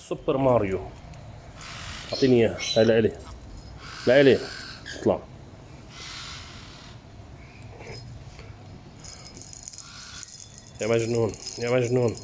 سوبر ماريو. اعطيني اياه. هاي لإلي. لإلي. اطلع. يا مجنون يا مجنون.